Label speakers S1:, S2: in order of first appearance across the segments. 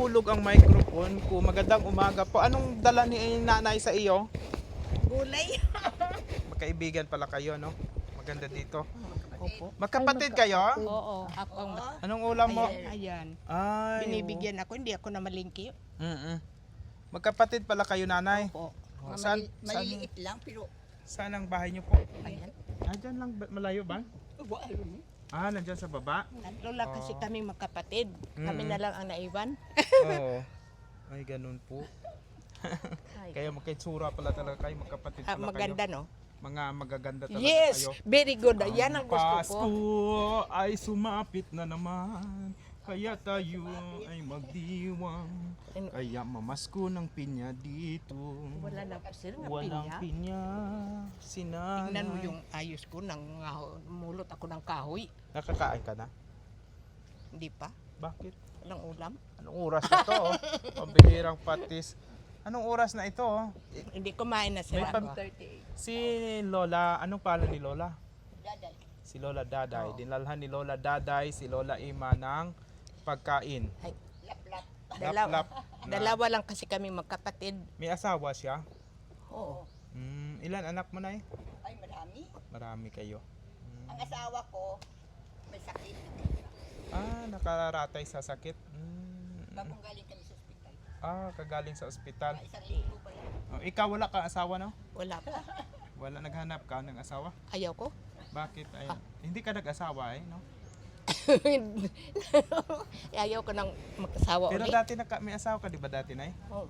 S1: nahulog ang microphone ko. Magandang umaga po. Anong dala ni nanay sa iyo?
S2: Gulay.
S1: Magkaibigan pala kayo, no? Maganda dito.
S2: Opo.
S1: Magkapatid kayo?
S2: Oo, ako ang
S1: Anong ulam mo?
S2: ayan.
S1: Ay,
S2: Binibigyan ako, hindi ako na malingki.
S1: Magkapatid pala kayo, nanay.
S2: Opo.
S1: Oh,
S3: Maliliit lang, pero
S1: saan ang bahay niyo po?
S2: Ayan.
S1: Ah, dyan lang. Malayo ba? Ah, nandyan sa baba?
S2: Tatlo lang kasi kami magkapatid. Kami na lang ang naiwan.
S1: Oo. Ay, ganun po. Kaya magkaitsura pala talaga kayo, magkapatid pala
S2: Maganda,
S1: kayo.
S2: no?
S1: Mga magaganda talaga
S2: Yes,
S1: kayo.
S2: very good. Yan ang gusto
S1: Pasko
S2: ko.
S1: ay sumapit na naman, kaya tayo ay magdiwang. Kaya mamasko ng pinya dito.
S2: Wala na po sila ng
S1: Walang
S2: pinya.
S1: pinya. Sinanay.
S2: Tingnan mo yung ayos ko, mulot ako ng kahoy.
S1: Nakakain ka na?
S2: Hindi pa.
S1: Bakit?
S2: Walang ulam.
S1: Anong oras na to? Pambihirang patis. Anong oras na ito?
S2: Hindi kumain na
S1: May
S2: sila.
S1: pam- Si Lola, anong pala ni Lola?
S3: daday.
S1: Si Lola Daday.
S2: Oo.
S1: Dinalhan ni Lola Daday si Lola Ima ng pagkain.
S3: Lap-lap.
S1: Lap-lap na-
S2: Dalawa lang kasi kami magkapatid.
S1: May asawa siya?
S2: Oo.
S1: Ilan anak mo na eh?
S3: Ay, marami.
S1: Marami kayo.
S3: Ang asawa ko, may sakit.
S1: Ah, nakararatay sa sakit.
S3: Bagong galing kami sa ospital.
S1: Ah, kagaling sa ospital.
S3: Isang linggo pa lang.
S1: Oh, ikaw wala ka asawa, no?
S2: Wala pa.
S1: Wala, naghanap ka ng asawa?
S2: Ayaw ko.
S1: Bakit? Ay, hindi ka nag-asawa eh, no?
S2: Ayaw ko nang mag-asawa
S1: Pero
S2: ulit.
S1: dati may asawa ka, di ba dati na eh?
S2: Oh,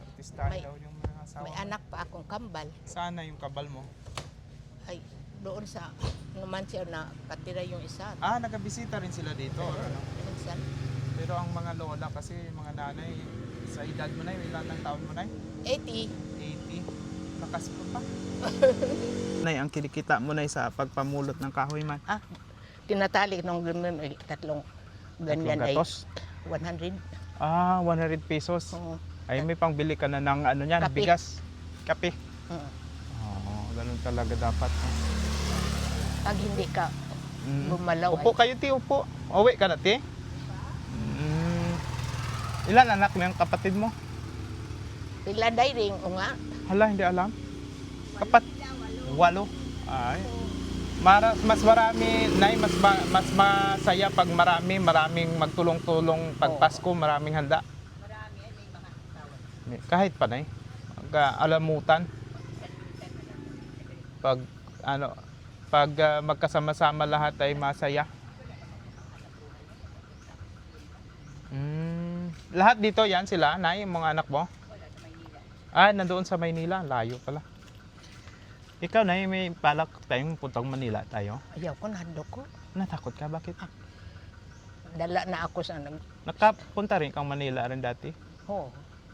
S1: Artistahin
S2: May-
S1: daw yung mga asawa.
S2: may anak pa akong kambal.
S1: Sana yung kabal mo.
S2: Ay, doon sa Numancia na patira yung isa.
S1: Ah, nagabisita rin sila dito. Or ano?
S2: Minsan,
S1: Pero ang mga lola kasi, mga nanay, sa edad mo na, ilan ng taon mo na?
S2: 80.
S1: 80. Lakas mo pa. Nay, ang kinikita mo na sa pagpamulot ng kahoy man.
S2: Tinatali nung ganun, tatlong ganyan ay
S1: gatos.
S2: 100.
S1: Ah, 100 pesos.
S2: Oo.
S1: Ay, may pangbili ka na ng ano niyan,
S2: Kape.
S1: bigas. Kape.
S2: Oo.
S1: Oo, ganun talaga dapat.
S2: Pag hindi ka bumalaw
S1: Upo kayo, ti, upo. Uwi ka na, ti. Ilan anak ng kapatid mo?
S2: Pila ring o nga.
S1: Hala, hindi alam. Walo. Ay. Mas marami, nay, mas masaya pag maraming magtulong-tulong pag
S2: Oo.
S1: Pasko, maraming handa.
S3: Marami, ay may mga asawa.
S1: Kahit pa, nay. Alamutan. Pag magkasama-sama lahat ay masaya. Lahat dito yan sila, nay, yung mga anak mo? Ah, nandoon sa Maynila. Layo pala. Ikaw, nay, may balak tayong puntang Manila tayo.
S2: Ayaw ko, nahando ko.
S1: Natakot ka? Bakit?
S2: Dala na ako sa
S1: Nakapunta rin kang Manila rin dati?
S2: Oo.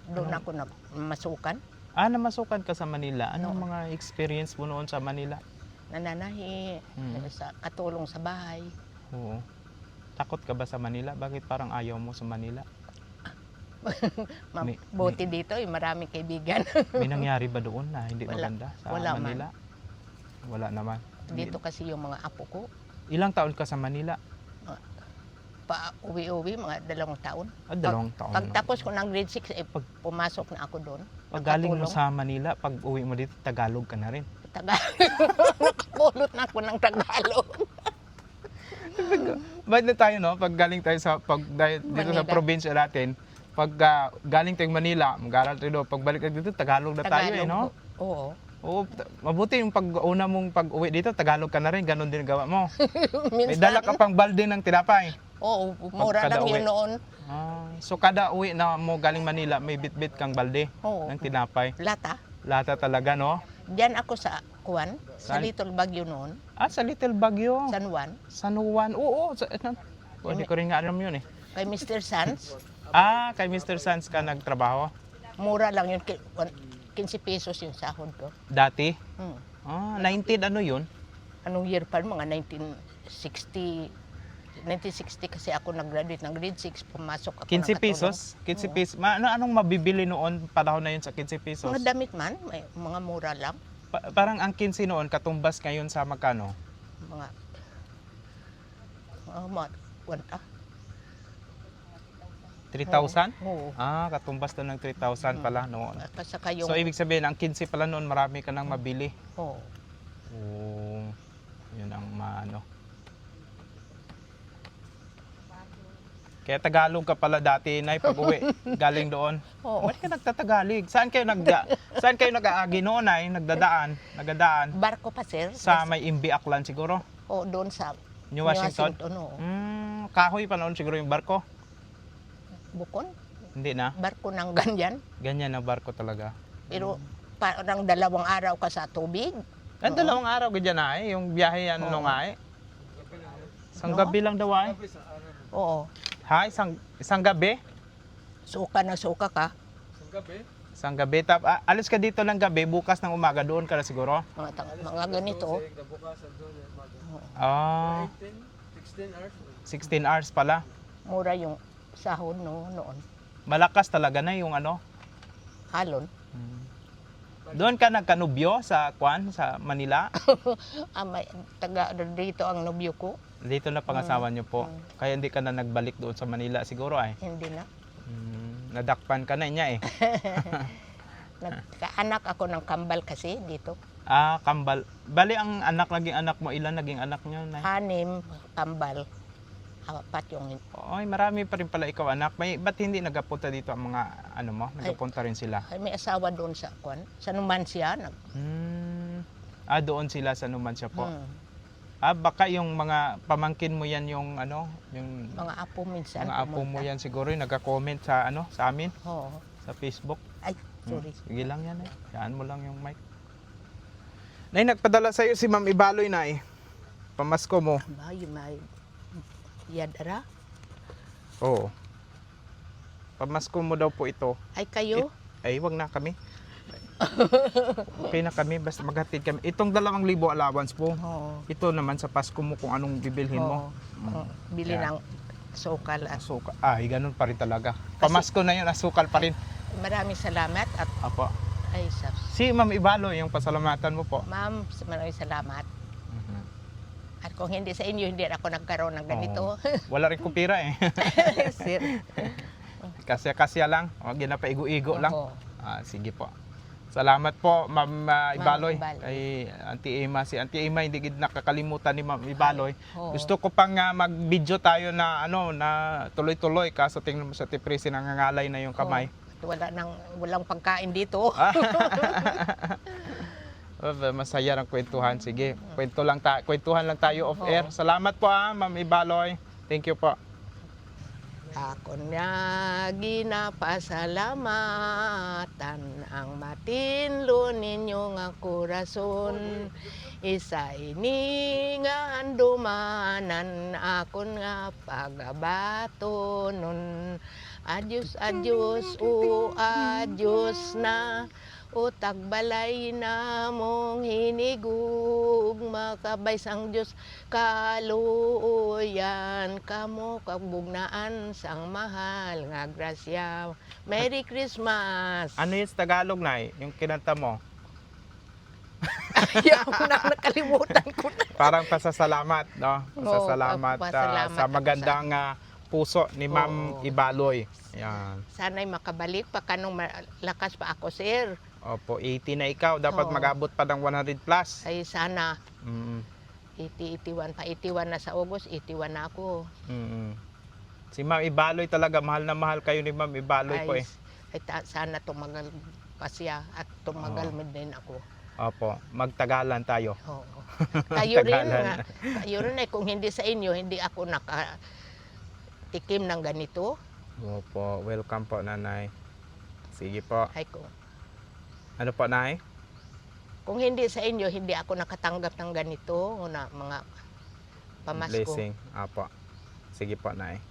S2: Doon ako na masukan.
S1: Ah, namasukan ka sa Manila. Anong
S2: Oo.
S1: mga experience mo noon sa Manila?
S2: Nananahi, sa katulong sa bahay.
S1: Oo. Takot ka ba sa Manila? Bakit parang ayaw mo sa Manila?
S2: Buti dito, maraming kaibigan.
S1: May nangyari ba doon na hindi
S2: Wala.
S1: maganda sa
S2: Wala man.
S1: Manila? Wala naman.
S2: Dito kasi yung mga apo ko,
S1: Ilang taon ka sa Manila?
S2: pa uwi-uwi, mga 2 taon.
S1: 2 taon. na.
S2: Pagtapos ko ng grade 6, pumasok na ako doon.
S1: Pag galing mo
S2: Nakatulong.
S1: sa Manila, pag uwi mo dito, Tagalog ka na rin.
S2: Nakakulot na ako ng Tagalog.
S1: Ba't na tayo, no? Pag galing tayo dito sa
S2: Manila.
S1: probinsya natin, pag galing tayong Manila, mag-aral tayo doon, pag balik tayo dito, Tagalog na tayo eh, no?
S2: Oo.
S1: Oo, mabuti yung pag-una mong pag-uwi dito, Tagalog ka na rin, ganun din gawa mo. May
S2: Minsan,
S1: dala ka pang balde ng tinapay.
S2: Oo, mura
S1: Pagkada
S2: lang
S1: uwi.
S2: yun noon.
S1: So kada uwi na mo galing Manila, may bit-bit kang balde
S2: Oo.
S1: ng tinapay.
S2: Lata.
S1: Lata talaga, no?
S2: Diyan ako sa Kuan, sa
S1: Saan?
S2: Little Baguio noon,
S1: Ah, sa Little Baguio.
S2: San Juan,
S1: San Juan. Oo, pwede ko rin nga alam yun eh.
S2: kay Mr. Sanz.
S1: Ah, kay Mr. Sanz ka nagtrabaho?
S2: Mura lang yun, 15 pesos yung sahod ko.
S1: Dati?
S2: Hmm.
S1: Ah, 19 ano yun?
S2: Anong year pa? Mga 1960 kasi ako nag-graduate ng grade 6, pumasok ako
S1: 15 pesos? 15 pesos. Anong mabibili noon panahon na yun sa 15 pesos?
S2: Mga damit man, may mga mura lang.
S1: Parang ang 15 noon, katumbas ngayon sa magkano?
S2: Mga, mga,
S1: 3,000?
S2: Oo.
S1: Ah, katumbas na ng 3,000 pala noon.
S2: At saka yung...
S1: So, ibig sabihin, ang 15 pala noon, marami ka nang mabili.
S2: Oo.
S1: Oo. Yun ang maano. Kaya Tagalog ka pala dati, Nay, pag uwi, galing doon.
S2: Oo.
S1: Ba't ka nagtatagalig? Saan kayo nag-aagi noon, Nay? Nagadaan?
S2: Barko pa, sir.
S1: Sa may Imbi Aklan siguro?
S2: Oo, doon sa
S1: New Washington?
S2: oo.
S1: Kahoy pa noon siguro yung barko?
S2: Bukon.
S1: Hindi na.
S2: Barko ng ganyan.
S1: Ganyan na barko talaga.
S2: Pero parang 2 araw ka sa tubig.
S1: Ang 2 araw ganyan na yung biyahe yan
S2: Oo.
S1: nung ay. Isang
S2: No?
S1: gabi lang daw ay.
S2: Oo.
S1: Ha? Isang gabi?
S2: Suka na suka ka.
S1: Isang gabi. Alis ka dito ng gabi, bukas ng umaga, doon ka na siguro?
S2: Mga ganito.
S1: Ah, 16 hours pala.
S2: Mura yung sahod noon.
S1: Malakas talaga na yung ano.
S2: Halon.
S1: Doon ka nagkanubyo sa Manila?
S2: May taga dito ang nobyo ko.
S1: Dito na pangasawa niyo po. Kaya hindi ka na nagbalik doon sa Manila siguro ay.
S2: Hindi na.
S1: Nadakpan ka na niya eh.
S2: Nagkaanak ako ng kambal kasi dito.
S1: Ah, kambal. Bali ang naging anak mo, ilan naging anak niyo? Nay?
S2: 6 kambal. 4 yung...
S1: Oy, marami pa rin pala ikaw anak. Ba't hindi nagapunta dito ang mga ano mo? Nagapunta rin sila.
S2: Ay, may asawa doon sa sa Numancia.
S1: Doon sila sa Numancia po.
S2: Hmm.
S1: Baka yung mga pamangkin mo yan yung ano, yung
S2: Mga apo minsan.
S1: mga apo mo yan siguro yung nagka-comment sa ano, sa amin,
S2: Oo.
S1: sa Facebook.
S2: Ay, sorry.
S1: Sige lang yan eh. Yaan mo lang yung mic. Nay, nagpadala sa'yo si Ma'am Ibaloy na eh. Pamasko mo.
S2: May yadara.
S1: Oo. Pamasko mo daw po ito.
S2: Ay, kayo?
S1: Ay, wag na kami. Okay na kami, basta maghatid kami. Itong 2,000 allowance po.
S2: Oo.
S1: Ito naman sa Pasko mo kung anong bibilhin mo.
S2: Oo. Bili
S1: Yan.
S2: ng sukal at
S1: Asukal. Ganun pa rin talaga. Pamasko na yun, asukal pa rin.
S2: maraming salamat at
S1: Apo.
S2: ay saps.
S1: Si Ma'am Ibaloy, yung pasalamatan mo po.
S2: Ma'am, maraming salamat. At kung hindi sa inyo, hindi ako nagkaroon ng ganito.
S1: Wala rin kupira eh.
S2: Sir.
S1: Kasya-kasya lang. Huwag na pa igo-igo lang.
S2: Oo.
S1: Sige po. Salamat po, Ma'am Ibaloy.
S2: Ibaloy.
S1: Kay Auntie Emma. Si Auntie Emma, hindi gid nakakalimutan ni Ma'am Ibaloy.
S2: Oo.
S1: Gusto ko pang mag-video tayo na na tuloy-tuloy. Kaso tingnan mo sa tiprisi, nangangalay na yung kamay.
S2: Walang pagkain dito.
S1: Masaya ng kwentuhan. Sige, kwentuhan lang tayo off air. Salamat po Ma'am Ibaloy. Thank you po.
S2: Ako na ginapasalamatan ang matinlo ninyo nga kurason. Isa ini nga andumanan akon nga pagabatonon. Adios, adios, adios na. O tagbalay na mong hinigug, makabay sang Diyos kaluyan, kamo kabugnaan sang mahal nga grasya. Merry Christmas!
S1: Ano yung sa Tagalog, Nay? Yung kinanta mo?
S2: Ayaw na, nakalimutan ko na.
S1: Parang pasasalamat, no? Pasasalamat,
S2: pasalamat
S1: sa
S2: ako
S1: magandang puso ni Ma'am
S2: Oo.
S1: Ibaloy. Yan.
S2: Sana'y makabalik pa kanong malakas pa ako, sir.
S1: Opo, 80 na ikaw. Dapat
S2: Oo.
S1: mag-abot pa ng 100 plus.
S2: Ay sana,
S1: Mm,
S2: 81 pa. 81 na sa August, 81 na ako.
S1: mm. Si Ma'am Ibaloy talaga, mahal na mahal kayo ni Ma'am Ibaloy po eh.
S2: Sana tumagal pa siya at tumagal
S1: Oo.
S2: din ako.
S1: Opo, magtagalan tayo.
S2: Oo. Kayo rin
S1: Tagalan.
S2: kayo rin kung hindi sa inyo, hindi ako nakatikim ng ganito.
S1: Opo, welcome po, Nanay. Sige po.
S2: Ay ko.
S1: Ano po, Nay?
S2: Kung hindi sa inyo, hindi ako nakatanggap ng ganito na mga pamasko.
S1: Blessing. Opo. Sige po, Nay.